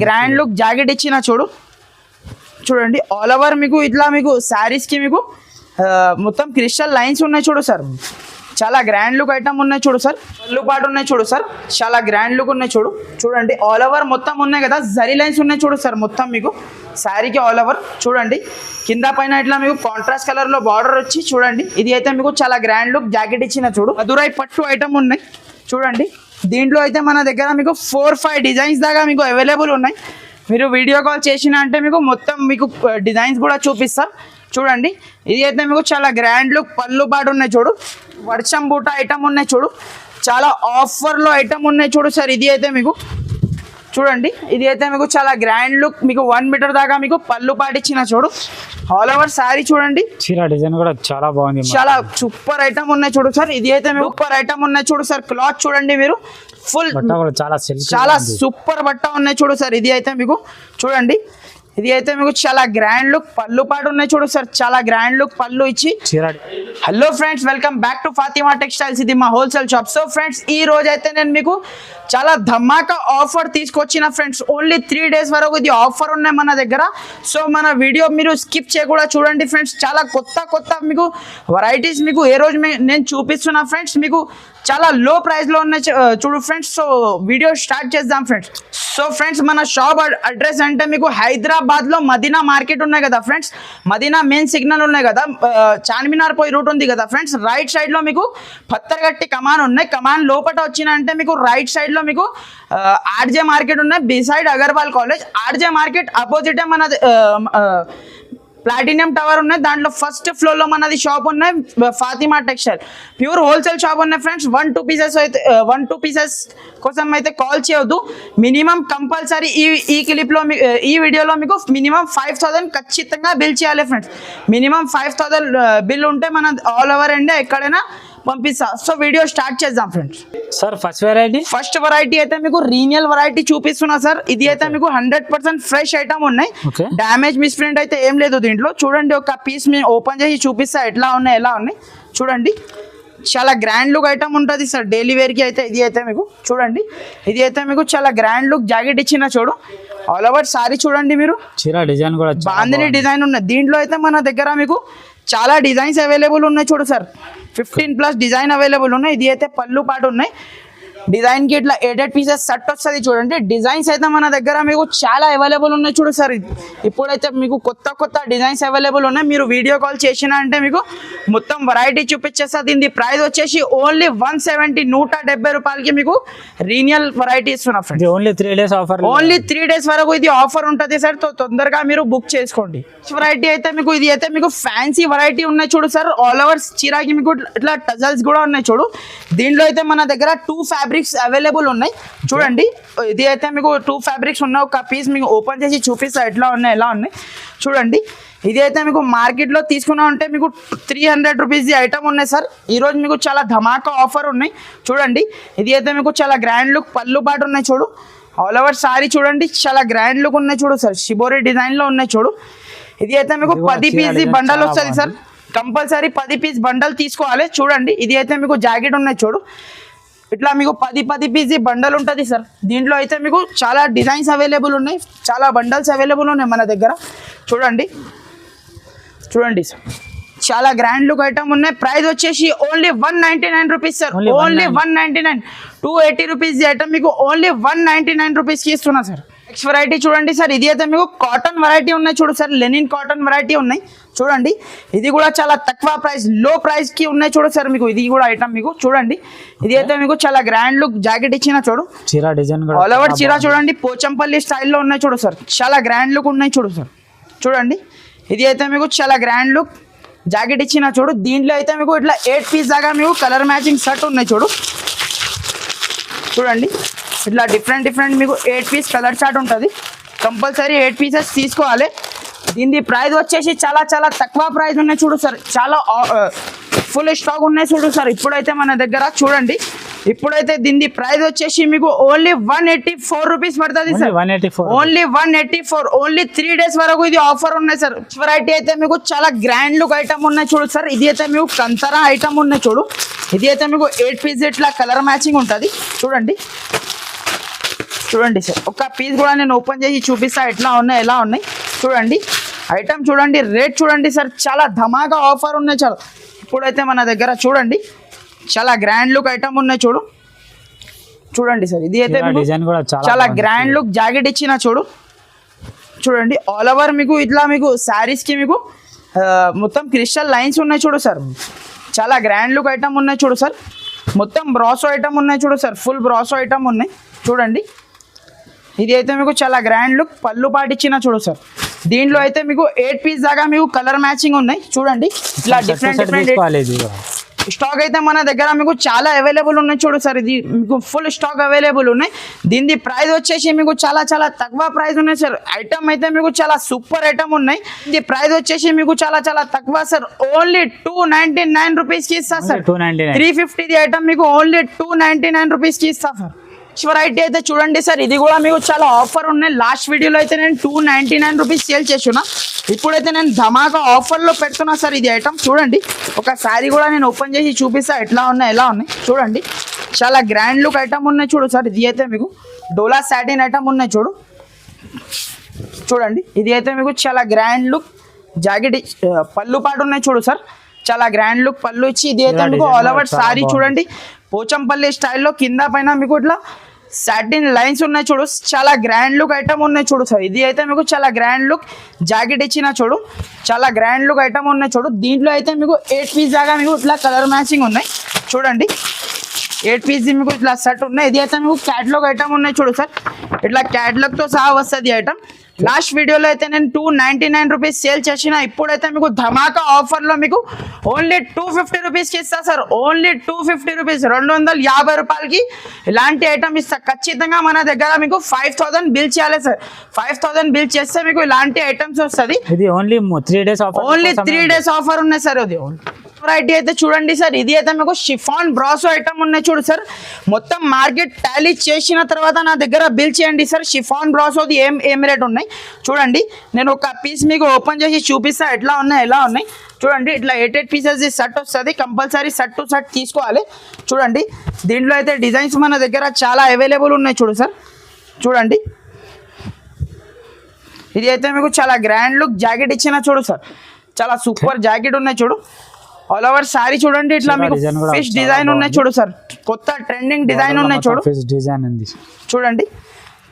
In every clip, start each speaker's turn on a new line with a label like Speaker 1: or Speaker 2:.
Speaker 1: Grand look jacket ఇచ్చిన చూడండి all over మీకు ఇట్లా మీకు శారీస్ కి మీకు మొత్తం క్రిస్టల్ లైన్స్ ఉన్నాయి చూడు సార్ చాలా గ్రాండ్ లుక్ ఐటమ్ ఉన్నాయి చూడు సార్ పళ్ళు పాటు ఉన్నాయి చూడు సార్ చాలా గ్రాండ్ లుక్ ఉన్నాయి చూడండి ఆల్ ఓవర్ మొత్తం ఉన్నాయి కదా జరీ లైన్స్ ఉన్నాయి చూడు సార్ మొత్తం మీకు శారీకి ఆల్ ఓవర్ చూడండి కింద పైన ఇట్లా మీకు కాంట్రాస్ట్ కలర్ లో బార్డర్ వచ్చి చూడండి ఇది అయితే మీకు చాలా గ్రాండ్ లుక్ జాకెట్ ఇచ్చిన మధురై పట్టు ఐటమ్ ఉన్నాయి చూడండి దీంట్లో అయితే మన దగ్గర మీకు 4-5 డిజైన్స్ దాకా మీకు అవైలబుల్ ఉన్నాయి మీరు వీడియో కాల్ చేసిన అంటే మీకు మొత్తం మీకు డిజైన్స్ కూడా చూపిస్తా చూడండి ఇది అయితే మీకు చాలా గ్రాండ్ లుక్ పళ్ళు పాటు ఉన్నాయి వర్షం బూట ఐటమ్ ఉన్నాయి చాలా ఆఫర్లో ఐటమ్ ఉన్నాయి సార్ ఇది అయితే మీకు చూడండి ఇది అయితే మీకు చాలా గ్రాండ్ లుక్ మీకు 1 మీటర్ దాకా మీకు పళ్ళు పాటు ఇచ్చిన ఆల్ ఓవర్ సారీ చూడండి
Speaker 2: చీర డిజైన్ కూడా చాలా బాగుంది
Speaker 1: చాలా సూపర్ ఐటమ్ ఉన్నాయి సార్ ఇది అయితే మీకు సూపర్ ఐటమ్ ఉన్నాయి సార్ క్లాత్ చూడండి మీరు ఫుల్ చాలా సూపర్ బట్ట ఉన్నాయి సార్ ఇది అయితే మీకు చూడండి ఇది అయితే మీకు చాలా గ్రాండ్ లుక్ పళ్ళు పాటు ఉన్నాయి సార్ చాలా గ్రాండ్ లుక్ పళ్ళు ఇచ్చి hello friends welcome back to Fatima textiles ఇది మా హోల్సేల్ షాప్ సో ఫ్రెండ్స్ ఈ రోజు అయితే నేను మీకు చాలా ధమాకా ఆఫర్ తీసుకొచ్చిన ఫ్రెండ్స్ ఓన్లీ 3 డేస్ వరకు ఇది ఆఫర్ ఉన్నాయి మన దగ్గర సో మన వీడియో మీరు స్కిప్ చేయకుండా చూడండి ఫ్రెండ్స్ చాలా కొత్త మీకు వెరైటీస్ మీకు ఏ రోజు నేను చూపిస్తున్నా ఫ్రెండ్స్ మీకు చాలా లో ప్రైస్ లో ఉన్నాయి చూడు ఫ్రెండ్స్ సో వీడియో స్టార్ట్ చేద్దాం ఫ్రెండ్స్ సో ఫ్రెండ్స్ మన షాప్ అడ్రస్ అంటే మీకు హైదరాబాద్ లో మదీనా మార్కెట్ ఉన్నాయి కదా ఫ్రెండ్స్ మదీనా మెయిన్ సిగ్నల్ ఉన్నాయి కదా చార్మినార్ పోయి రూట్ ఉంది కదా ఫ్రెండ్స్ రైట్ సైడ్ లో మీకు పత్తర్గట్టి కమాన్ ఉన్నాయి కమాన్ లోపల వచ్చిన అంటే మీకు రైట్ సైడ్ లో మీకు ఆర్జే మార్కెట్ ఉన్నాయి beside Agarwal college RJ market opposite మన ప్లాటినియం టవర్ ఉన్నాయి దాంట్లో ఫస్ట్ ఫ్లోర్ లో మనది షాప్ ఉన్నాయి Fatima textile pure wholesale shop ఉన్నాయి ఫ్రెండ్స్ 1-2 పీసెస్ అయితే 1-2 పీసెస్ కోసం అయితే కాల్ చేయొద్దు మినిమం కంపల్సరీ ఈ క్లిప్ లో ఈ వీడియోలో మీకు మినిమం 5,000 ఖచ్చితంగా బిల్ చేయాలి ఫ్రెండ్స్ మినిమం 5,000 బిల్ ఉంటే మన ఆల్ ఓవర్ ఇండియా ఎక్కడైనా పంపిస్తా సో వీడియో స్టార్ట్ చేద్దాం ఫ్రెండ్స్
Speaker 2: సార్ ఫస్ట్
Speaker 1: వెరైటీ అయితే మీకు రీనియల్ వెరైటీ చూపిస్తున్నా సార్ ఇది అయితే మీకు 100% ఫ్రెష్ ఐటమ్ ఉన్నాయి డ్యామేజ్ మిస్ప్రింట్ అయితే ఏం లేదు దీంట్లో చూడండి ఒక పీస్ ఓపెన్ చేసి చూపిస్తా ఎలా ఉన్నాయి చూడండి చాలా గ్రాండ్ లుక్ ఐటమ్ ఉంటుంది సార్ డైలీ వేర్ కి అయితే ఇది అయితే మీకు చూడండి ఇది అయితే మీకు చాలా గ్రాండ్ లుక్ జాకెట్ ఇచ్చిన ఆల్ ఓవర్ సారీ చూడండి మీరు
Speaker 2: చీర డిజైన్ కూడా
Speaker 1: బాందిని డిజైన్ ఉన్నాయి దీంట్లో అయితే మన దగ్గర మీకు చాలా డిజైన్స్ అవైలబుల్ ఉన్నాయి సార్ 15+ డిజైన్ అవైలబుల్ ఉన్నాయి ఇది అయితే పళ్ళు పాటు ఉన్నాయి డిజైన్ కి ఇట్లా 8 పీసెస్ సెట్ వస్తుంది చూడండి డిజైన్స్ అయితే మన దగ్గర మీకు చాలా అవైలబుల్ ఉన్నాయి సార్ ఇప్పుడైతే మీకు కొత్త డిజైన్స్ అవైలబుల్ ఉన్నాయి మీరు వీడియో కాల్ చేసినా అంటే మీకు మొత్తం వెరైటీ చూపించేస్తా దీని ప్రైస్ వచ్చేసి ఓన్లీ 170 రూపాయలకి మీకు రీనియల్ వెరైటీ ఇస్తున్నా friends
Speaker 2: only 3 days offer
Speaker 1: only 3 days వరకు ఇది ఆఫర్ ఉంటుంది సార్ తొందరగా మీరు బుక్ చేసుకోండి వెరైటీ అయితే మీకు ఇది అయితే మీకు ఫ్యాన్సీ వెరైటీ ఉన్నాయి చూడు సార్ ఆల్ ఓవర్ చీరాకి మీకు ఇట్లా టజల్స్ కూడా ఉన్నాయి చూడు దీంట్లో అయితే మన దగ్గర 2 ఫ్యాబ్రిక్స్ అవైలబుల్ ఉన్నాయి చూడండి ఇది అయితే మీకు 2 ఫ్యాబ్రిక్స్ ఉన్నాయి ఒక పీస్ మీకు ఓపెన్ చేసి చూపిస్తా ఎలా ఉన్నాయి చూడండి ఇది అయితే మీకు మార్కెట్ లో తీసుకున్నా ఉంటే మీకు 300 రూపీస్ ఐటమ్ ఉన్నాయి సార్ ఈ రోజు మీకు చాలా ధమాకా ఆఫర్ ఉన్నాయి చూడండి ఇది అయితే మీకు చాలా గ్రాండ్ లుక్ పళ్ళు పాటు ఉన్నాయి చూడు ఆల్ ఓవర్ సారీ చూడండి చాలా గ్రాండ్ లుక్ ఉన్నాయి చూడు సార్ షిబోరి డిజైన్ లో ఉన్నాయి చూడు ఇది అయితే మీకు 10 పీస్ బండల్ వస్తుంది సార్ కంపల్సరీ 10 పీస్ బండల్ తీసుకోవాలి చూడండి ఇది అయితే మీకు జాకెట్ ఉన్నాయి చూడు ఇట్లా మీకు 10 పీస్ బండల్ ఉంటుంది సార్ దీంట్లో అయితే మీకు చాలా డిజైన్స్ అవైలబుల్ ఉన్నాయి చాలా బండల్స్ అవైలబుల్ ఉన్నాయి మన దగ్గర చూడండి సార్ చాలా గ్రాండ్ లుక్ ఐటమ్ ఉన్నాయి ప్రైస్ వచ్చేసి only 199 rupees sir only 199 280 rupees item మీకు ఓన్లీ 199 రూపీస్కి ఇస్తున్నా సార్ నెక్స్ట్ వెరైటీ చూడండి సార్ ఇది అయితే మీకు కాటన్ వెరైటీ ఉన్నాయి చూడు సార్ లెనిన్ కాటన్ వెరైటీ ఉన్నాయి చూడండి ఇది కూడా చాలా తక్కువ ప్రైస్ లో ప్రైస్ కి ఉన్నాయి చూడు సార్ మీకు ఇది కూడా ఐటమ్ మీకు చూడండి ఇది అయితే మీకు చాలా గ్రాండ్ లుక్ జాకెట్ ఇచ్చిన చూడు
Speaker 2: చీర డిజైన్
Speaker 1: ఆల్ ఓవర్ చీర చూడండి పోచంపల్లి స్టైల్లో ఉన్నాయి చూడు సార్ చాలా గ్రాండ్ లుక్ ఉన్నాయి చూడు సార్ చూడండి ఇది అయితే మీకు చాలా గ్రాండ్ లుక్ జాకెట్ ఇచ్చిన చూడు దీంట్లో అయితే మీకు ఇట్లా 8 పీస్ దాకా మీకు కలర్ మ్యాచింగ్ సెట్ ఉన్నాయి చూడండి ఇట్లా డిఫరెంట్ మీకు 8 పీస్ కలర్ చార్ట్ ఉంటుంది కంపల్సరీ 8 పీసెస్ తీసుకోవాలి దీని ప్రైస్ వచ్చేసి చాలా తక్కువ ప్రైస్ ఉన్నాయి చూడు సార్ చాలా ఫుల్ స్టాక్ ఉన్నాయి చూడు సార్ ఇప్పుడైతే మన దగ్గర చూడండి ఇప్పుడైతే దీని ప్రైస్ వచ్చేసి మీకు ఓన్లీ 184 రూపీస్ పడుతుంది సార్ ఓన్లీ 184 ఓన్లీ 3 డేస్ వరకు ఇది ఆఫర్ ఉన్నాయి సార్ వెరైటీ అయితే మీకు చాలా గ్రాండ్ లుక్ ఐటమ్ ఉన్నాయి చూడు సార్ ఇది అయితే మీకు కంతరా ఐటమ్ ఉన్నాయి చూడు ఇది అయితే మీకు 8 పీస్ ఇట్లా కలర్ మ్యాచింగ్ ఉంటుంది చూడండి చూడండి సార్, ఒక పీస్ కూడా నేను ఓపెన్ చేసి చూపిస్తా ఎట్లా ఉన్నాయి ఎలా ఉన్నాయి. చూడండి ఐటమ్ చూడండి, రేట్ చూడండి సార్, చాలా ధమాకా ఆఫర్ ఉన్నాయి. చాలా ఇప్పుడైతే మన దగ్గర చూడండి చాలా గ్రాండ్ లుక్ ఐటమ్ ఉన్నాయి. చూడండి సార్, ఇది అయితే మీకు
Speaker 2: డిజైన్ కూడా
Speaker 1: చాలా గ్రాండ్ లుక్ జాకెట్ ఇచ్చిన చూడండి ఆల్ ఓవర్ మీకు ఇట్లా మీకు శారీస్కి మీకు మొత్తం క్రిస్టల్ లైన్స్ ఉన్నాయి చూడు సార్. చాలా గ్రాండ్ లుక్ ఐటమ్ ఉన్నాయి సార్. మొత్తం బ్రాసో ఐటమ్ ఉన్నాయి సార్, ఫుల్ బ్రాసో ఐటమ్ ఉన్నాయి. చూడండి ఇది అయితే మీకు చాలా గ్రాండ్ లుక్ పళ్ళు పాటిచ్చిన సార్. దీంట్లో అయితే మీకు 8 పీస్ దాకా మీకు కలర్ మ్యాచింగ్ ఉన్నాయి. చూడండి ఇట్లా డిఫరెంట్ స్టాక్ అయితే మన దగ్గర మీకు చాలా అవైలబుల్ ఉన్నాయి సార్. ఇది మీకు ఫుల్ స్టాక్ అవైలబుల్ ఉన్నాయి. దీని ప్రైస్ వచ్చేసి మీకు చాలా చాలా తక్కువ ప్రైస్ ఉన్నాయి సార్. ఐటమ్ అయితే మీకు చాలా సూపర్ ఐటమ్ ఉన్నాయి. ఇది ప్రైస్ వచ్చేసి మీకు చాలా చాలా తక్కువ సార్. ఓన్లీ 299 రూపీస్కి ఇస్తా సార్. 350 ఐటమ్ మీకు ఓన్లీ 299 రూపీస్కి ఇస్తా సార్. వెరైటీ అయితే చూడండి సార్, ఇది కూడా మీకు చాలా ఆఫర్ ఉన్నాయి. లాస్ట్ వీడియోలో అయితే నేను 299 రూపీస్ సేల్ చేస్తున్నా. ఇప్పుడైతే నేను ధమాకా ఆఫర్లో పెడుతున్నా సార్. ఇది ఐటమ్ చూడండి, ఒక శారీ కూడా నేను ఓపెన్ చేసి చూపిస్తా ఎట్లా ఉన్నాయి ఎలా ఉన్నాయి. చూడండి చాలా గ్రాండ్ లుక్ ఐటమ్ ఉన్నాయి సార్. ఇది అయితే మీకు డోలా సాటిన్ ఐటమ్ ఉన్నాయి చూడండి. ఇది అయితే మీకు చాలా గ్రాండ్ లుక్ జాకెట్ పళ్ళు పాటు ఉన్నాయి సార్. చాలా గ్రాండ్ లుక్ పళ్ళు ఇచ్చి ఇది అయితే మీకు ఆల్ ఓవర్ సారీ చూడండి పోచంపల్లి స్టైల్లో కింద పైన మీకు ఇట్లా సాటిన్ లైన్స్ ఉన్నాయి చాలా గ్రాండ్ లుక్ ఐటమ్ ఉన్నాయి సార్. ఇది అయితే మీకు చాలా గ్రాండ్ లుక్ జాకెట్ ఇచ్చిన చాలా గ్రాండ్ లుక్ ఐటమ్ ఉన్నాయి దీంట్లో అయితే మీకు 8 పీస్ దాకా మీకు ఇట్లా కలర్ మ్యాచింగ్ ఉన్నాయి. చూడండి 8 పీస్ మీకు ఇట్లా సెట్ ఉన్నాయి. ఇది అయితే మీకు క్యాటలాగ్ ఐటమ్ ఉన్నాయి సార్. ఇట్లా క్యాటలాగ్తో సహా వస్తుంది ఐటమ్. లాస్ట్ వీడియోలో అయితే నేను 299 రూపీస్ సేల్ చేసిన. ఇప్పుడైతే మీకు ధమాకా ఆఫర్లో మీకు ఓన్లీ 250 రూపీస్కి ఇస్తా సార్. ఓన్లీ 250 రూపీస్, 250 రూపాయలకి ఇలాంటి ఐటమ్ ఇస్తా. ఖచ్చితంగా మన దగ్గర మీకు 5000 బిల్ చేయాలి సార్. 5000 బిల్ చేస్తే మీకు ఇలాంటి ఐటమ్స్ వస్తుంది.
Speaker 2: ఇది only 3 days offer,
Speaker 1: only 3 days offer ఉన్నాయి సార్. అది వెరైటీ అయితే చూడండి సార్, ఇది అయితే మీకు షిఫాన్ బ్రాసో ఐటమ్ ఉన్నాయి సార్. మొత్తం మార్కెట్ టాలీ చేసిన తర్వాత నా దగ్గర బిల్ చేయండి సార్. షిఫాన్ బ్రాసోది ఏం రేట్ ఉన్నాయి చూడండి. నేను ఒక పీస్ మీకు ఓపెన్ చేసి చూపిస్తా ఎట్లా ఉన్నాయి ఎలా ఉన్నాయి. చూడండి ఇట్లా 8 పీసెస్ సెట్ వస్తుంది. కంపల్సరీ సెట్ టు సెట్ తీసుకోవాలి. చూడండి దీంట్లో అయితే డిజైన్స్ మన దగ్గర చాలా అవైలబుల్ ఉన్నాయి సార్. చూడండి ఇది అయితే మీకు చాలా గ్రాండ్ లుక్ జాకెట్ ఇచ్చిన సార్. చాలా సూపర్ జాకెట్ ఉన్నాయి ఆల్ ఓవర్ సారీ చూడండి. ఇట్లా మీకు ఫిష్ డిజైన్ ఉన్నాయి సార్. కొత్త ట్రెండింగ్ డిజైన్ ఉన్నాయి చూడండి.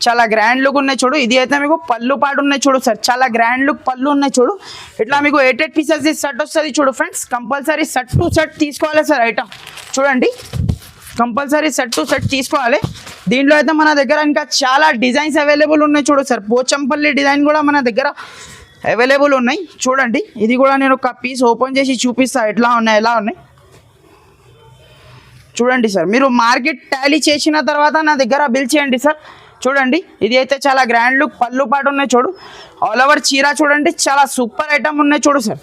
Speaker 1: చాలా గ్రాండ్ లుక్ ఉన్నాయి ఇది అయితే మీకు పళ్ళు పాటు ఉన్నాయి సార్. చాలా గ్రాండ్ లుక్ పళ్ళు ఉన్నాయి ఇట్లా మీకు 8 పీసెస్ సెట్ వస్తుంది friends. Compulsory set to set తీసుకోవాలి సార్ ఐటమ్. చూడండి కంపల్సరీ సెట్ టు సెట్ తీసుకోవాలి. దీంట్లో అయితే మన దగ్గర ఇంకా చాలా డిజైన్స్ అవైలబుల్ ఉన్నాయి సార్. పోచంపల్లి డిజైన్ కూడా మన దగ్గర అవైలబుల్ ఉన్నాయి. చూడండి ఇది కూడా నేను ఒక పీస్ ఓపెన్ చేసి చూపిస్తా ఎట్లా ఉన్నాయి ఎలా ఉన్నాయి. చూడండి సార్, మీరు మార్కెట్ టాలీ చేసిన తర్వాత నా దగ్గర బిల్ చేయండి సార్. చూడండి ఇది అయితే చాలా గ్రాండ్ లుక్ పళ్ళు పాటు ఉన్నాయి ఆల్ ఓవర్ చీర చూడండి. చాలా సూపర్ ఐటమ్ ఉన్నాయి సార్.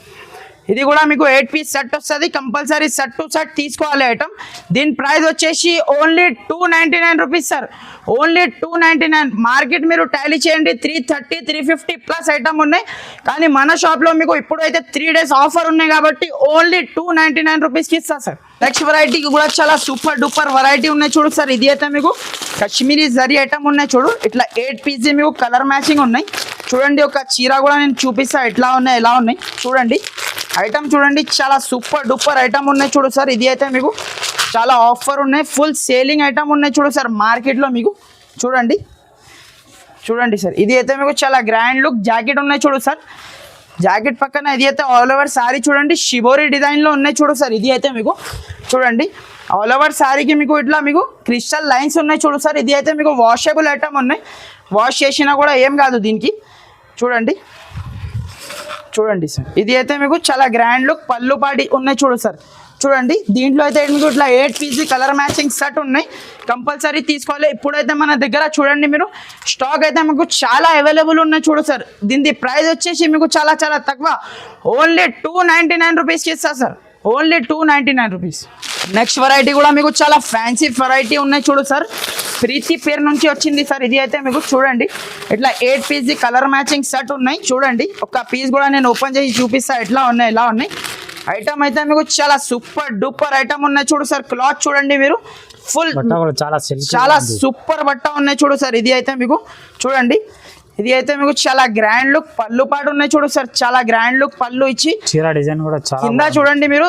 Speaker 1: ఇది కూడా మీకు 8 పీస్ సెట్ వస్తుంది. కంపల్సరీ సెట్ టు సెట్ తీసుకోవాలి ఐటమ్. దీని ప్రైస్ వచ్చేసి only 299 rupees sir. Only 299. Market మీరు టాలీ చేయండి 330 350 ప్లస్ ఐటమ్ ఉన్నాయి. కానీ మన షాప్లో మీకు ఇప్పుడైతే 3 డేస్ ఆఫర్ ఉన్నాయి కాబట్టి ఓన్లీ 299 రూపీస్కి ఇస్తా సార్. నెక్స్ట్ వెరైటీకి కూడా చాలా సూపర్ డూపర్ వెరైటీ ఉన్నాయి సార్. ఇది అయితే మీకు కాశ్మీరీ జరీ ఐటమ్ ఉన్నాయి ఇట్లా 8 పీస్ మీకు కలర్ మ్యాచింగ్ ఉన్నాయి. చూడండి ఒక చీర కూడా నేను చూపిస్తా ఎట్లా ఉన్నాయి ఎలా ఉన్నాయి. చూడండి ఐటమ్ చూడండి చాలా సూపర్ డూపర్ ఐటమ్ ఉన్నాయి సార్. ఇది అయితే మీకు చాలా ఆఫర్ ఉన్నాయి. ఫుల్ సేలింగ్ ఐటమ్ ఉన్నాయి సార్ మార్కెట్లో మీకు. చూడండి సార్, ఇది అయితే మీకు చాలా గ్రాండ్ లుక్ జాకెట్ ఉన్నాయి సార్. జాకెట్ పక్కన ఇది అయితే ఆల్ ఓవర్ సారీ చూడండి షిబోరి డిజైన్లో ఉన్నాయి సార్. ఇది అయితే మీకు చూడండి ఆల్ ఓవర్ సారీకి మీకు ఇట్లా మీకు క్రిస్టల్ లైన్స్ ఉన్నాయి సార్. ఇది అయితే మీకు వాషబుల్ ఐటమ్ ఉన్నాయి. వాష్ చేసినా కూడా ఏం కాదు దీనికి. చూడండి సార్, ఇది అయితే మీకు చాలా గ్రాండ్ లుక్ పళ్ళు పాటి ఉన్నాయి సార్. చూడండి దీంట్లో అయితే మీకు ఇట్లా 8 పీస్ కలర్ మ్యాచింగ్ సెట్ ఉన్నాయి. కంపల్సరీ తీసుకోవాలి. ఇప్పుడైతే మన దగ్గర చూడండి మీరు స్టాక్ అయితే మీకు చాలా అవైలబుల్ ఉన్నాయి సార్. దీని ప్రైస్ వచ్చేసి మీకు చాలా చాలా తక్కువ. ఓన్లీ 299 రూపీస్కి ఇస్తా sir. Only 299 rupees. Next variety కూడా మీకు చాలా ఫ్యాన్సీ వెరైటీ ఉన్నాయి సార్. ప్రీతి పేరు నుంచి వచ్చింది సార్. ఇది అయితే మీకు చూడండి ఇట్లా 8 పీస్ కలర్ మ్యాచింగ్ సెట్ ఉన్నాయి. చూడండి ఒక పీస్ కూడా నేను ఓపెన్ చేసి చూపిస్తా ఎట్లా ఉన్నాయి ఎలా ఉన్నాయి. ఐటమ్ అయితే మీకు చాలా సూపర్ డూపర్ ఐటమ్ ఉన్నాయి సార్. క్లాత్ చూడండి మీరు ఫుల్
Speaker 2: బట్ట కూడా చాలా సిల్క్
Speaker 1: చాలా సూపర్ బట్ట ఉన్నాయి చూడు సార్. ఇది అయితే మీకు చూడండి, ఇది అయితే మీకు చాలా గ్రాండ్ లుక్ పళ్ళు పాటు ఉన్నాయి చూడు సార్. చాలా గ్రాండ్ లుక్ పళ్ళు ఇచ్చి
Speaker 2: చీర డిజైన్ కూడా చాలా
Speaker 1: కింద చూడండి మీరు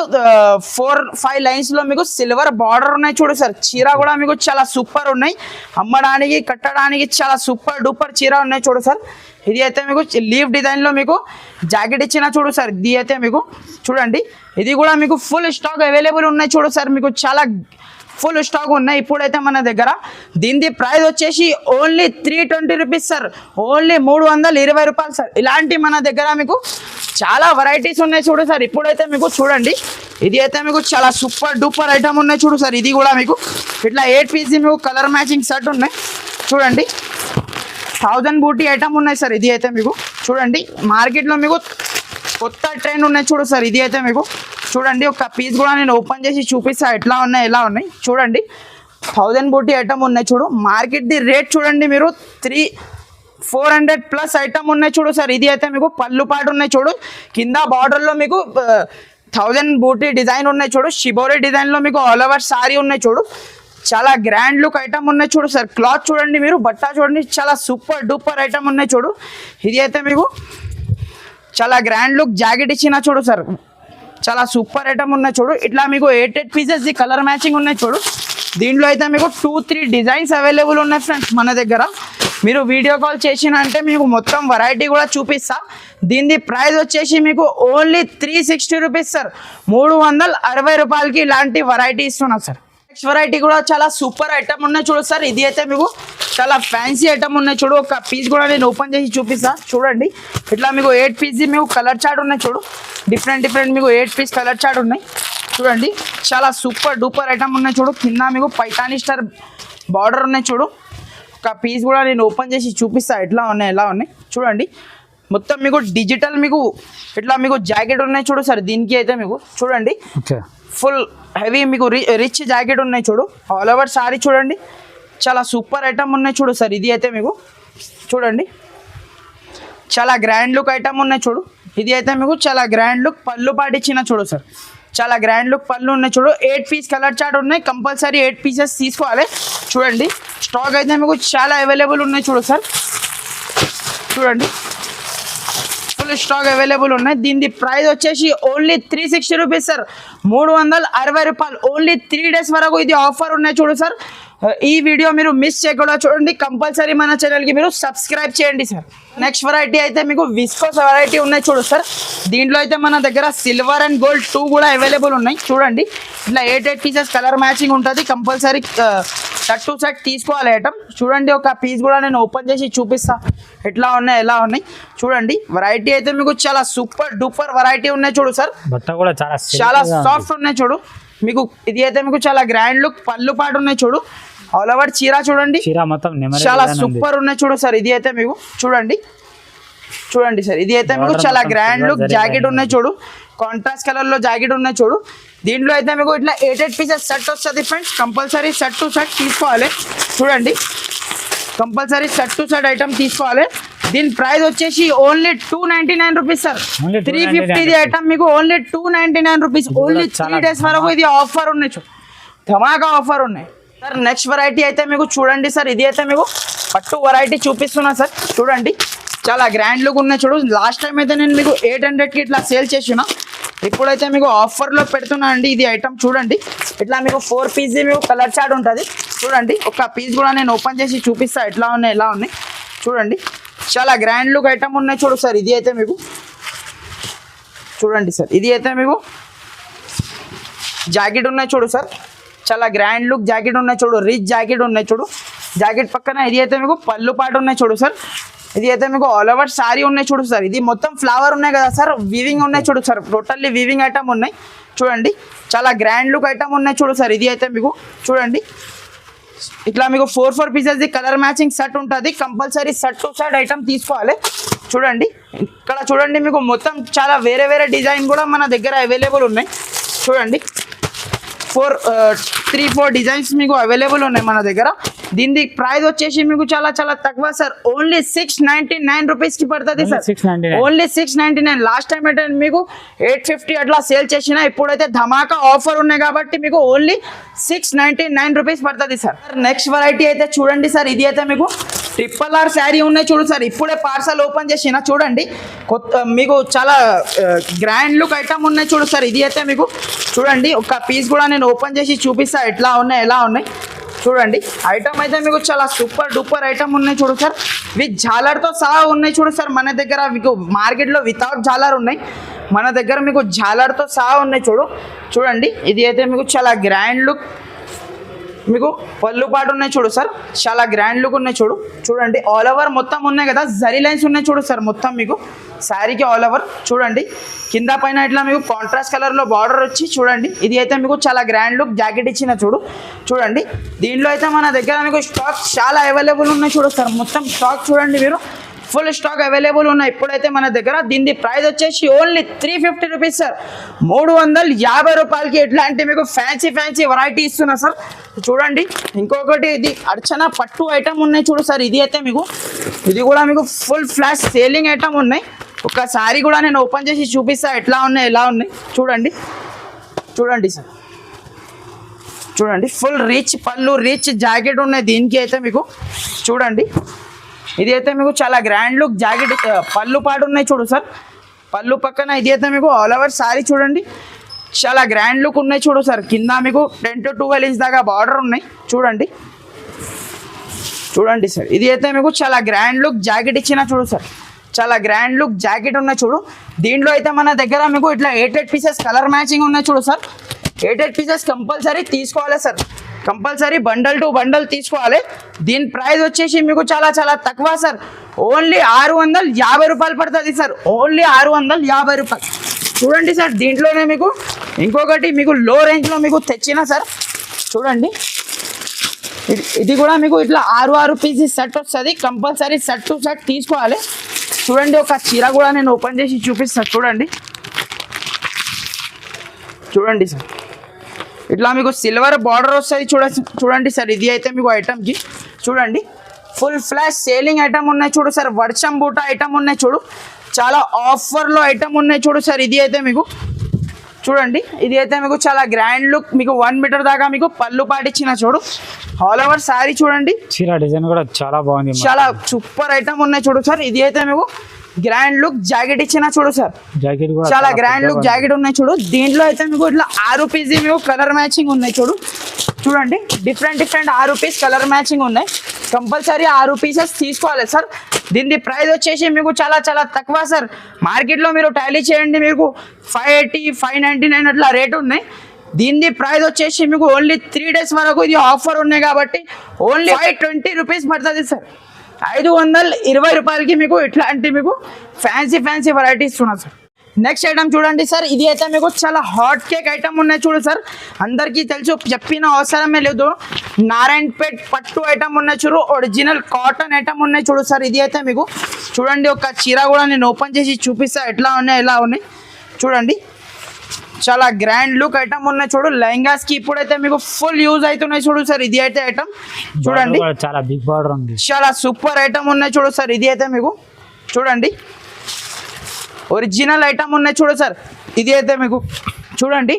Speaker 1: 4-5 లైన్స్ లో మీకు సిల్వర్ బార్డర్ ఉన్నాయి చూడు సార్. చీర కూడా మీకు చాలా సూపర్ ఉన్నాయి, అమ్మడానికి కట్టడానికి చాలా సూపర్ డూపర్ చీర ఉన్నాయి చూడు సార్. ఇది అయితే మీకు లీవ్ డిజైన్ లో మీకు జాకెట్ ఇచ్చిన చూడు సార్. ఇది అయితే మీకు చూడండి, ఇది కూడా మీకు ఫుల్ స్టాక్ అవైలబుల్ ఉన్నాయి చూడు సార్. మీకు చాలా ఫుల్ స్టాక్ ఉన్నాయి ఇప్పుడైతే మన దగ్గర. దీని ప్రైస్ వచ్చేసి ఓన్లీ 320 రూపీస్ సార్, ఓన్లీ 320 రూపాయలు సార్. ఇలాంటి మన దగ్గర మీకు చాలా వెరైటీస్ ఉన్నాయి చూడు సార్. ఇప్పుడైతే మీకు చూడండి, ఇది అయితే మీకు చాలా సూపర్ డూపర్ ఐటమ్ ఉన్నాయి చూడు సార్. ఇది కూడా మీకు ఇట్లా 8 పీస్ మీకు కలర్ మ్యాచింగ్ సెట్ ఉన్నాయి చూడండి. 1000 బూటీ ఐటమ్ ఉన్నాయి సార్. ఇది అయితే మీకు చూడండి, మార్కెట్లో మీకు కొత్త ట్రెండ్ ఉన్నాయి చూడు సార్. ఇది అయితే మీకు చూడండి, ఒక పీస్ కూడా నేను ఓపెన్ చేసి చూపిస్తా ఎట్లా ఉన్నాయి ఎలా ఉన్నాయి చూడండి. 1000 బూటీ ఐటమ్ ఉన్నాయి చూడు. మార్కెట్ ది రేట్ చూడండి మీరు 400+ ఐటమ్ ఉన్నాయి చూడు సార్. ఇది అయితే మీకు పళ్ళు పాటు ఉన్నాయి చూడు. కింద బార్డర్లో మీకు 1000 బూటీ డిజైన్ ఉన్నాయి చూడు. షిబోరి డిజైన్లో మీకు ఆల్ ఓవర్ సారీ ఉన్నాయి చూడు. చాలా గ్రాండ్ లుక్ ఐటమ్ ఉన్నాయి చూడు సార్. క్లాత్ చూడండి మీరు, బట్ట చూడండి, చాలా సూపర్ డూపర్ ఐటమ్ ఉన్నాయి చూడు. ఇది అయితే మీకు చాలా గ్రాండ్ లుక్ జాకెట్ ఇచ్చిన చూడు సార్. చాలా సూపర్ ఐటమ్ ఉన్నాయి చూడు. ఇట్లా మీకు 8 పీసెస్ ది కలర్ మ్యాచింగ్ ఉన్నాయి చూడు. దీంట్లో అయితే మీకు 2-3 డిజైన్స్ అవైలబుల్ ఉన్నాయి ఫ్రెండ్స్ మన దగ్గర. మీరు వీడియో కాల్ చేసిన అంటే మీకు మొత్తం వెరైటీ కూడా చూపిస్తా. దీని ప్రైస్ వచ్చేసి మీకు ఓన్లీ 360 రూపీస్ సార్. 360 రూపాయలకి ఇలాంటి వెరైటీ ఇస్తున్నా సార్. నెక్స్ట్ వెరైటీ కూడా చాలా సూపర్ ఐటమ్ ఉన్నాయి చూడు సార్. ఇది అయితే మీకు చాలా ఫ్యాన్సీ ఐటమ్ ఉన్నాయి చూడు. ఒక పీస్ కూడా నేను ఓపెన్ చేసి చూపిస్తా చూడండి. ఇట్లా మీకు 8 పీస్ మీకు కలర్ చార్ట్ ఉన్నాయి చూడు. డిఫరెంట్ మీకు 8 పీస్ కలర్ చార్ట్ ఉన్నాయి చూడండి. చాలా సూపర్ డూపర్ ఐటమ్ ఉన్నాయి చూడు. కింద మీకు పైతానీ స్టార్ బార్డర్ ఉన్నాయి చూడు. ఒక పీస్ కూడా నేను ఓపెన్ చేసి చూపిస్తా ఎట్లా ఉన్నాయి ఎలా ఉన్నాయి చూడండి. మొత్తం మీకు డిజిటల్ మీకు ఇట్లా మీకు జాకెట్ ఉన్నాయి చూడు సార్. దీనికి అయితే మీకు చూడండి ఫుల్ హెవీ మీకు రిచ్ జాకెట్ ఉన్నాయి చూడు. ఆల్ ఓవర్ సారీ చూడండి, చాలా సూపర్ ఐటమ్ ఉన్నాయి చూడు సార్. ఇది అయితే మీకు చూడండి, చాలా గ్రాండ్ లుక్ ఐటమ్ ఉన్నాయి చూడు. ఇది అయితే మీకు చాలా గ్రాండ్ లుక్ పళ్ళు పాటిచ్చిన చూడు సార్. చాలా గ్రాండ్ లుక్ పళ్ళు ఉన్నాయి చూడు. 8 పీస్ కలర్ చార్ట్ ఉన్నాయి, కంపల్సరీ 8 పీసెస్ తీసుకోవాలి చూడండి. స్టాక్ అయితే మీకు చాలా అవైలబుల్ ఉన్నాయి చూడు సార్. చూడండి, ఫుల్ స్టాక్ అవైలబుల్ ఉన్నాయి. దీని ప్రైస్ వచ్చేసి ఓన్లీ 360 రూపీస్ సార్. 360 రూపాయలు ఓన్లీ 3 డేస్ వరకు ఇది ఆఫర్ ఉన్నాయి చూడు సార్. ఈ వీడియో మీరు మిస్ చేయకుండా చూడండి. కంపల్సరీ మన ఛానల్కి మీరు సబ్స్క్రైబ్ చేయండి సార్. నెక్స్ట్ వెరైటీ అయితే మీకు విస్కోస్ వెరైటీ ఉన్నాయి చూడు సార్. దీంట్లో అయితే మన దగ్గర సిల్వర్ అండ్ గోల్డ్ 2 కూడా అవైలబుల్ ఉన్నాయి చూడండి. ఇట్లా 8 పీసెస్ కలర్ మ్యాచింగ్ ఉంటుంది. కంపల్సరీ సెట్ టు సెట్ తీసుకోవాలి ఐటమ్ చూడండి. ఒక పీస్ కూడా నేను ఓపెన్ చేసి చూపిస్తా ఎట్లా ఉన్నాయి ఎలా ఉన్నాయి చూడండి. వెరైటీ అయితే మీకు చాలా సూపర్ డూపర్ వెరైటీ ఉన్నాయి చూడు సార్.
Speaker 2: బట్ట కూడా
Speaker 1: చాలా సాఫ్ట్ ఉన్నాయి చూడు. మీకు ఇది అయితే మీకు చాలా గ్రాండ్ లుక్ పళ్ళు పాటు ఉన్నాయి చూడు. ఆల్ ఓవర్ చీర చూడండి,
Speaker 2: చీర మొత్తం
Speaker 1: చాలా సూపర్ ఉన్నాయి చూడు సార్. ఇది అయితే మీకు చూడండి సార్. ఇది అయితే మీకు చాలా గ్రాండ్ లుక్ జాకెట్ ఉన్నాయి చూడు. కాంట్రాస్ట్ కలర్ లో జాకెట్ ఉన్నాయి చూడు. దీంట్లో అయితే మీకు ఇట్లా 8 పీసెస్ సెట్ వస్తుంది friends. Compulsory set to set తీసుకోవాలి చూడండి. Compulsory set to set item తీసుకోవాలి. దీని ప్రైస్ వచ్చేసి ఓన్లీ 299 రూపీస్ సార్. 350 ఐటమ్ మీకు ఓన్లీ 299 రూపీస్. ఓన్లీ 3 డేస్ వరకు ఇది ఆఫర్ ఉన్నాయి చూడు, ధమాకా ఆఫర్ ఉన్నాయి సార్. నెక్స్ట్ వెరైటీ అయితే మీకు చూడండి సార్. ఇది అయితే మీకు పట్టు వెరైటీ చూపిస్తున్నా సార్. చూడండి, చాలా గ్రాండ్ లుక్ ఉన్నాయి చూడు. లాస్ట్ టైం అయితే నేను మీకు 800కి ఇట్లా సేల్ చేసిన. ఇప్పుడైతే మీకు ఆఫర్లో పెడుతున్నా అండి. ఇది ఐటమ్ చూడండి, ఇట్లా మీకు 4 పీస్ మీకు కలర్ చార్ట్ ఉంటుంది చూడండి. ఒక పీస్ కూడా నేను ఓపెన్ చేసి చూపిస్తా ఎట్లా ఉన్నాయి ఎలా ఉన్నాయి చూడండి. చాలా గ్రాండ్ లుక్ ఐటమ్ ఉన్నాయి చూడు సార్. ఇది అయితే మీకు చూడండి సార్. ఇది అయితే మీకు జాకెట్ ఉన్నాయి చూడు సార్. చాలా గ్రాండ్ లుక్ జాకెట్ ఉన్నాయి చూడు. రిచ్ జాకెట్ ఉన్నాయి చూడు. జాకెట్ పక్కన ఇది అయితే మీకు పళ్ళు పాటు ఉన్నాయి చూడు సార్. ఇది అయితే మీకు ఆల్ ఓవర్ సారీ ఉన్నాయి చూడు సార్. ఇది మొత్తం ఫ్లవర్ ఉన్నాయి కదా సార్, వీవింగ్ ఉన్నాయి చూడు సార్. టోటల్లీ వీవింగ్ ఐటమ్ ఉన్నాయి చూడండి. చాలా గ్రాండ్ లుక్ ఐటమ్ ఉన్నాయి చూడు సార్. ఇది అయితే మీకు చూడండి, ఇట్లా మీకు 4 పీసెస్ ది కలర్ మ్యాచింగ్ సెట్ ఉంటుంది. Compulsory set to set item తీసుకోవాలి చూడండి. ఇక్కడ చూడండి, మీకు మొత్తం చాలా వేరే డిజైన్ కూడా మన దగ్గర అవైలబుల్ ఉన్నాయి చూడండి. 3-4 డిజైన్స్ మీకు అవైలబుల్ ఉన్నాయి మన దగ్గర. దీని ప్రైస్ వచ్చేసి మీకు చాలా చాలా తక్కువ సార్. ఓన్లీ 699 రూపీస్ కి పడుతుంది సార్.
Speaker 2: 699.
Speaker 1: ఓన్లీ 699. లాస్ట్ టైం అయితే మీకు 850 అట్లా సేల్ చేసిన, ఇప్పుడైతే ధమాకా ఆఫర్ ఉన్నాయి కాబట్టి మీకు ఓన్లీ 699 రూపీస్ పడుతుంది సార్. నెక్స్ట్ వెరైటీ అయితే చూడండి సార్, ఇది అయితే మీకు RRR శారీ ఉన్నాయి చూడు సార్. ఇప్పుడే పార్సల్ ఓపెన్ చేసిన చూడండి, కొత్త మీకు చాలా గ్రాండ్ లుక్ ఐటమ్ ఉన్నాయి చూడు సార్. ఇది అయితే మీకు చూడండి, ఒక పీస్ కూడా నేను ఓపెన్ చేసి చూపిస్తా ఎట్లా ఉన్నాయి ఎలా ఉన్నాయి చూడండి. ఐటమ్ అయితే మీకు చాలా సూపర్ డూపర్ ఐటమ్ ఉన్నాయి చూడు సార్. విత్ జాలర్తో సహా ఉన్నాయి చూడు సార్. మన దగ్గర మీకు మార్కెట్లో వితౌట్ జాలర్ ఉన్నాయి, మన దగ్గర మీకు జాలర్తో సహా ఉన్నాయి చూడండి. ఇది అయితే మీకు చాలా గ్రాండ్ లుక్, మీకు పళ్ళు పాటు ఉన్నాయి చూడు సార్, చాలా గ్రాండ్ లుక్ ఉన్నాయి చూడండి. ఆల్ ఓవర్ మొత్తం ఉన్నాయి కదా, జరీ లైన్స్ ఉన్నాయి చూడు సార్. మొత్తం మీకు శారీకి ఆల్ ఓవర్ చూడండి, కింద పైన ఇట్లా మీకు కాంట్రాస్ట్ కలర్లో బార్డర్ వచ్చి చూడండి. ఇది అయితే మీకు చాలా గ్రాండ్ లుక్ జాకెట్ ఇచ్చిన చూడండి. దీనిలో అయితే మన దగ్గర మీకు స్టాక్ చాలా అవైలబుల్ ఉన్నాయి చూడు సార్. మొత్తం స్టాక్ చూడండి, మీరు ఫుల్ స్టాక్ అవైలబుల్ ఉన్నాయి ఇప్పుడైతే మన దగ్గర. దీని ప్రైస్ వచ్చేసి ఓన్లీ 350 రూపీస్ సార్. 350 రూపాయలకి ఇట్లాంటి మీకు ఫ్యాన్సీ వెరైటీ ఇస్తున్నా సార్ చూడండి. ఇంకొకటి ఇది అర్చన పట్టు ఐటమ్ ఉన్నాయి చూడు సార్. ఇది అయితే మీకు ఇది కూడా మీకు ఫుల్ ఫ్లాష్ సేలింగ్ ఐటమ్ ఉన్నాయి. ఒకసారి కూడా నేను ఓపెన్ చేసి చూపిస్తా ఎట్లా ఉన్నాయి ఎలా ఉన్నాయి చూడండి సార్. చూడండి ఫుల్ రిచ్ పళ్ళు రిచ్ జాకెట్ ఉన్నాయి దీనికి అయితే మీకు చూడండి. ఇది అయితే మీకు చాలా గ్రాండ్ లుక్ జాకెట్, పళ్ళు పాటు ఉన్నాయి చూడు సార్. పళ్ళు పక్కన ఇది అయితే మీకు ఆల్ ఓవర్ సారీ చూడండి, చాలా గ్రాండ్ లుక్ ఉన్నాయి చూడు సార్. కింద మీకు 10 to 12 ఇంచ్ దాకా బార్డర్ ఉన్నాయి చూడండి సార్. ఇది అయితే మీకు చాలా గ్రాండ్ లుక్ జాకెట్ ఇచ్చిన చూడు సార్, చాలా గ్రాండ్ లుక్ జాకెట్ ఉన్నాయి చూడు. దీంట్లో అయితే మన దగ్గర మీకు ఇట్లా 8 పీసెస్ కలర్ మ్యాచింగ్ ఉన్నాయి చూడు సార్. 8 పీసెస్ కంపల్సరీ తీసుకోవాలి sir, compulsory bundle to bundle తీసుకోవాలి. దీని ప్రైస్ వచ్చేసి మీకు చాలా చాలా తక్కువ సార్. ఓన్లీ 650 రూపాయలు పడుతుంది సార్. ఓన్లీ 650 రూపాయలు చూడండి సార్. దీంట్లోనే మీకు ఇంకొకటి మీకు లో రేంజ్లో మీకు తెచ్చిన సార్ చూడండి. ఇది కూడా మీకు ఇట్లా 6 పీసెస్ సెట్ వస్తుంది, కంపల్సరీ సెట్ టు సెట్ తీసుకోవాలి చూడండి. ఒక చీర కూడా నేను ఓపెన్ చేసి చూపిస్తాను చూడండి సార్. ఇట్లా మీకు సిల్వర్ బార్డర్ వస్తుంది చూడండి సార్. ఇది అయితే మీకు ఐటమ్కి చూడండి ఫుల్ ఫ్లాష్ సేలింగ్ ఐటమ్ ఉన్నాయి చూడు సార్. వర్షం బూట ఐటమ్ ఉన్నాయి చూడు, చాలా ఆఫర్లో ఐటమ్ ఉన్నాయి చూడు సార్. ఇది అయితే మీకు చూడండి, ఇది అయితే మీకు చాలా గ్రాండ్ లుక్, మీకు 1 మీటర్ దాకా మీకు పళ్ళు పాటిచ్చిన చూడు. ఆల్ ఓవర్ సారీ చూడండి,
Speaker 2: చీర డిజైన్ కూడా చాలా బాగుంది,
Speaker 1: చాలా సూపర్ ఐటమ్ ఉన్నాయి చూడు సార్. ఇది అయితే మీకు గ్రాండ్ లుక్ జాకెట్ ఇచ్చిన చూడు సార్.
Speaker 2: జాకెట్ కూడా
Speaker 1: చాలా గ్రాండ్ లుక్ జాకెట్ ఉన్నాయి చూడు. దీంట్లో అయితే మీకు ఇట్లా 6 పీస్ మీకు కలర్ మ్యాచింగ్ ఉన్నాయి చూడండి. డిఫరెంట్ 6 పీస్ కలర్ మ్యాచింగ్ ఉన్నాయి. కంపల్సరీ 6 పీసెస్ తీసుకోవాలి సార్. దీని ప్రైస్ వచ్చేసి మీకు చాలా చాలా తక్కువ సార్. మార్కెట్లో మీరు టాలీ చేయండి, మీకు 580 599 అట్లా రేట్ ఉన్నాయి. దీని ప్రైస్ వచ్చేసి మీకు ఓన్లీ 3 days వరకు ఇది ఆఫర్ ఉన్నాయి కాబట్టి ఓన్లీ 520 రూపీస్ పడుతుంది సార్. 520 రూపాయలకి మీకు ఇట్లాంటి మీకు ఫ్యాన్సీ వెరైటీస్ ఉన్నాయి సార్. నెక్స్ట్ ఐటమ్ చూడండి సార్. ఇది అయితే మీకు చాలా హాట్ కేక్ ఐటమ్ ఉన్నాయి చూడు సార్. అందరికీ తెలుసు, చెప్పిన అవసరమే లేదు. నారాయణపేట్ పట్టు ఐటమ్ ఉన్నాయి చూడు, ఒరిజినల్ కాటన్ ఐటమ్ ఉన్నాయి చూడు సార్. ఇది అయితే మీకు చూడండి, ఒక చీర కూడా నేను ఓపెన్ చేసి చూపిస్తా ఎట్లా ఉన్నాయి ఎలా ఉన్నాయి చూడండి. చాలా గ్రాండ్ లుక్ ఐటమ్ ఉన్నాయి చూడు. లెహంగాస్ కి ఇప్పుడైతే మీకు ఫుల్ యూజ్ అవుతున్నాయి చూడు సార్. ఇది అయితే ఐటమ్ చూడండి,
Speaker 2: చాలా బిగ్ బార్డర్ ఉంది,
Speaker 1: చాలా సూపర్ ఐటమ్ ఉన్నాయి చూడు సార్. ఇది అయితే మీకు చూడండి ఒరిజినల్ ఐటమ్ ఉన్నాయి చూడు సార్. ఇది అయితే మీకు చూడండి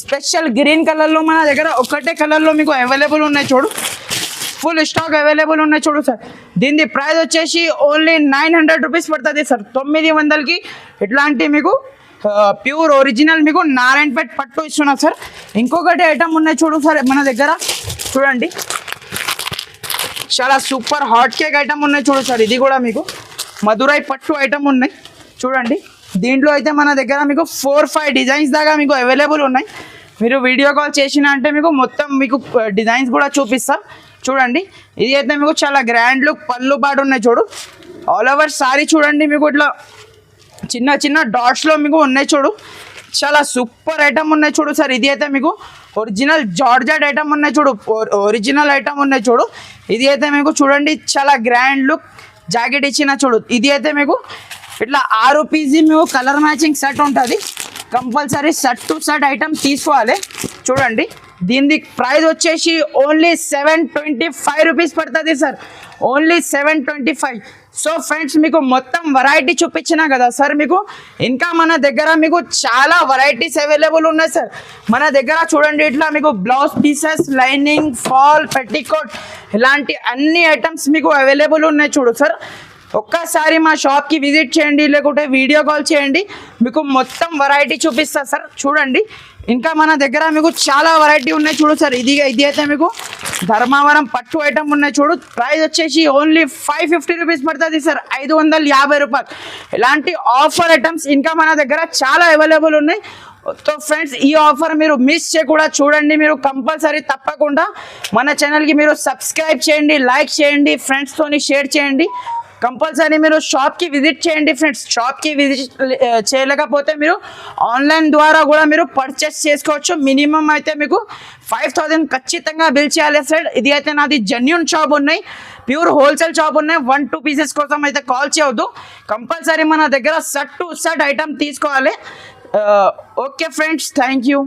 Speaker 1: స్పెషల్ గ్రీన్ కలర్లో మన దగ్గర ఒకటే కలర్లో మీకు అవైలబుల్ ఉన్నాయి చూడు. ఫుల్ స్టాక్ అవైలబుల్ ఉన్నాయి చూడు సార్. దీని ప్రైస్ వచ్చేసి ఓన్లీ 900 రూపీస్ పడుతుంది సార్. 900కి ఇట్లాంటి మీకు ప్యూర్ ఒరిజినల్ మీకు నారాయణపేట్ పట్టు ఇస్తున్నా సార్. ఇంకొకటి ఐటమ్ ఉన్నాయి చూడు సార్ మన దగ్గర చూడండి, చాలా సూపర్ హాట్ కేక్ ఐటమ్ ఉన్నాయి చూడు సార్. ఇది కూడా మీకు మధురై పట్టు ఐటమ్ ఉన్నాయి చూడండి. దీంట్లో అయితే మన దగ్గర మీకు 4-5 డిజైన్స్ దాకా మీకు అవైలబుల్ ఉన్నాయి. మీరు వీడియో కాల్ చేసిన అంటే మీకు మొత్తం మీకు డిజైన్స్ కూడా చూపిస్తా చూడండి. ఇది అయితే మీకు చాలా గ్రాండ్ లుక్ పళ్ళు పాటు ఉన్నాయి చూడు. ఆల్ ఓవర్ సారీ చూడండి, మీకు ఇట్లా చిన్న డాట్స్లో మీకు ఉన్నాయి చూడు. చాలా సూపర్ ఐటమ్ ఉన్నాయి చూడు సార్. ఇది అయితే మీకు ఒరిజినల్ జార్జెట్ ఐటమ్ ఉన్నాయి చూడు, ఒరిజినల్ ఐటమ్ ఉన్నాయి చూడు. ఇది అయితే మీకు చూడండి చాలా గ్రాండ్ లుక్ జాకెట్ ఇచ్చిన చూడు. ఇది అయితే మీకు ఇట్లా 6 పీస్ మీకు కలర్ మ్యాచింగ్ సెట్ ఉంటుంది. Compulsory set to set item తీసుకోవాలి చూడండి. దీని ప్రైస్ వచ్చేసి ఓన్లీ 725 రూపీస్ పడుతుంది సార్, ఓన్లీ 725. సో ఫ్రెండ్స్ మీకు మొత్తం వెరైటీ చూపించినా కదా సార్, మీకు ఇంకా మన దగ్గర మీకు చాలా వెరైటీస్ అవైలబుల్ ఉన్నాయి సార్. మన దగ్గర చూడండి ఇట్లా మీకు blouse pieces, lining, fall, petticoat ఇలాంటి అన్ని ఐటమ్స్ మీకు అవైలబుల్ ఉన్నాయి చూడు సార్. ఒక్కసారి మా షాప్కి విజిట్ చేయండి, లేకుంటే వీడియో కాల్ చేయండి, మీకు మొత్తం వెరైటీ చూపిస్తా సార్. చూడండి ఇంకా మన దగ్గర మీకు చాలా వెరైటీ ఉన్నాయి చూడు సార్. ఇది అయితే మీకు ధర్మవరం పట్టు ఐటమ్ ఉన్నాయి చూడు. ప్రైస్ వచ్చేసి ఓన్లీ 550 రూపీస్ పడుతుంది సార్, 550 రూపాయలు. ఇలాంటి ఆఫర్ ఐటమ్స్ ఇంకా మన దగ్గర చాలా అవైలబుల్ ఉన్నాయి. సో ఫ్రెండ్స్ ఈ ఆఫర్ మీరు మిస్ చేయకుండా చూడండి. మీరు కంపల్సరీ తప్పకుండా మన ఛానల్కి మీరు సబ్స్క్రైబ్ చేయండి, లైక్ చేయండి, ఫ్రెండ్స్తోని షేర్ చేయండి. కంపల్సరీ మీరు షాప్కి విజిట్ చేయండి ఫ్రెండ్స్. షాప్కి విజిట్ చేయలేకపోతే మీరు ఆన్లైన్ ద్వారా కూడా మీరు పర్చేస్ చేసుకోవచ్చు. మినిమం అయితే మీకు 5000 ఖచ్చితంగా బిల్ చేయాలి సార్. ఇది అయితే నాది జెన్యూన్ షాప్ ఉన్నాయి, ప్యూర్ హోల్సేల్ షాప్ ఉన్నాయి. 1-2 పీసెస్ కోసం అయితే కాల్ చేయవద్దు. కంపల్సరీ మన దగ్గర సెట్ టు సెట్ ఐటమ్ తీసుకోవాలి. Okay friends, thank you.